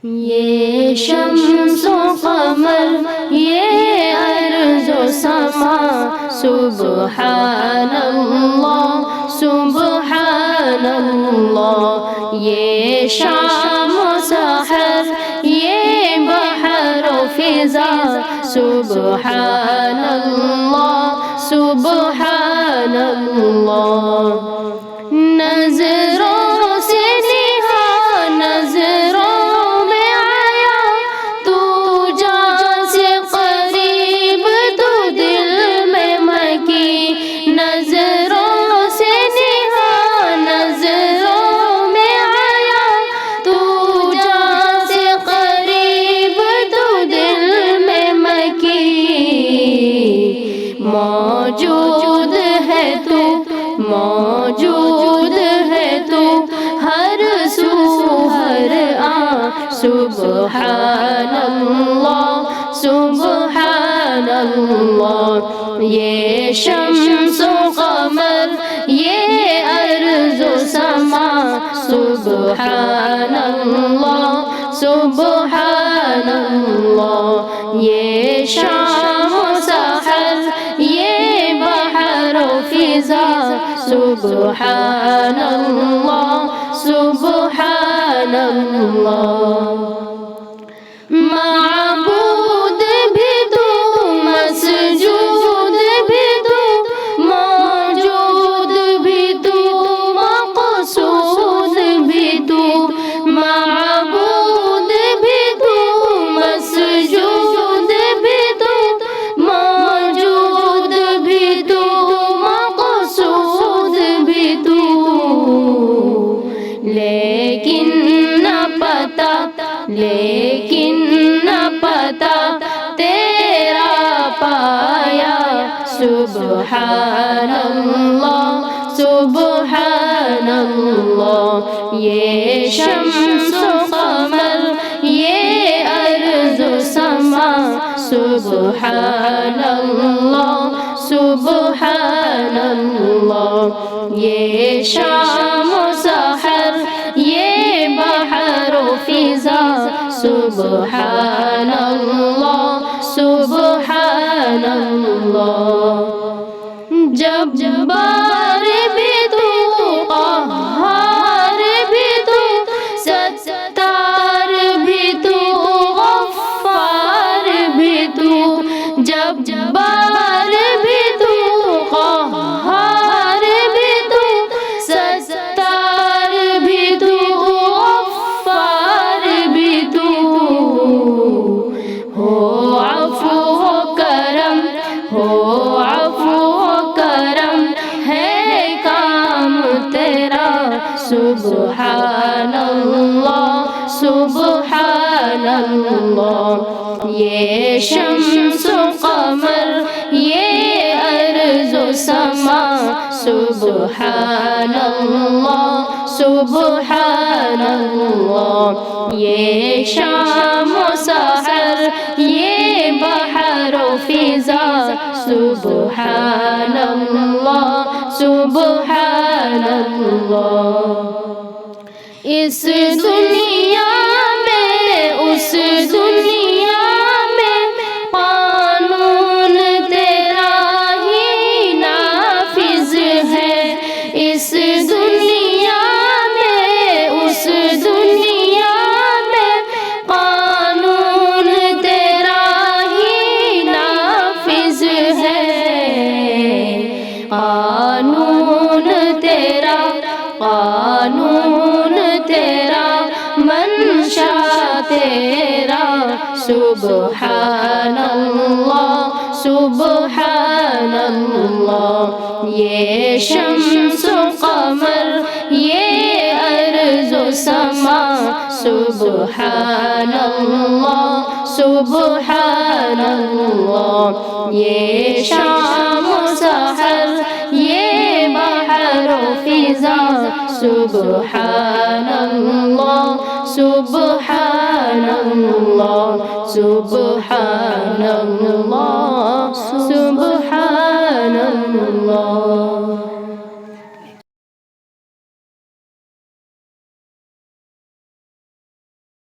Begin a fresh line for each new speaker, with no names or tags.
یہ شمس و قمر یہ ارض و سما سبحان اللہ سبحان اللہ، یہ شام و سحر یہ بحر و فضا سبحان اللہ سبحان اللہ۔ نظروں سے نہا نظروں میں آیا، تو جان سے قریب تو دل میں مکی، نظروں سے نہا نظروں میں آیا، تو جان سے قریب تو دل میں مکی، موجود ہے تو موجود ہے تو ہر سو ہر آن سبحان اللہ سبحان اللہ۔ یہ شمس و قمر یہ ارض و سما سبحان اللہ سبحان اللہ، یہ شام و سحر یہ بحر و فضا سبحان اللہ سبحان اللہ۔ معبود بھی تو مسجود بھی تو موجود بھی تو مقصود بھی تو، معبود بھی تو مسجود بھی تو موجود بھی تو مقصود بھی تو، لیکن نہ پتا تیرا پایا سبحان اللہ سبحان اللہ۔ یہ شمس و قمر یہ ارض و سما سبحان اللہ سبحان اللہ، یہ شام و سحر یہ بحر و فضا سبحان اللہ سبحان اللہ۔ جبار بھی تو قہار بھی تو ستار بھی تو غفار بھی تو، جبار بھی تو قہار بھی تو ستار بھی تو غفار بھی تو، ہو عفو و کرم ہو عفو و کرم ہے کام تیرا سبحان اللہ سبحان اللہ۔ یہ شمس و قمر یہ ارض و سما سبحان اللہ سبحان اللہ، یہ شام و سحر یہ بحر و فضا سبحان اللہ سبحان اللہ۔ اس دنیا میں اس دنیا میں قانون تیرا ہی نافذ ہے، اس دنیا میں اس دنیا میں قانون تیرا ہی نافذ ہے، قانون تیرا منشا تیرا سبحان اللہ سبحان اللہ۔ یہ شمس و قمر یہ ارض و سما سبحان اللہ سبحان اللہ، یہ شام و سحر یہ بحر و فضا سبحان اللہ سبحان اللہ سبحان اللہ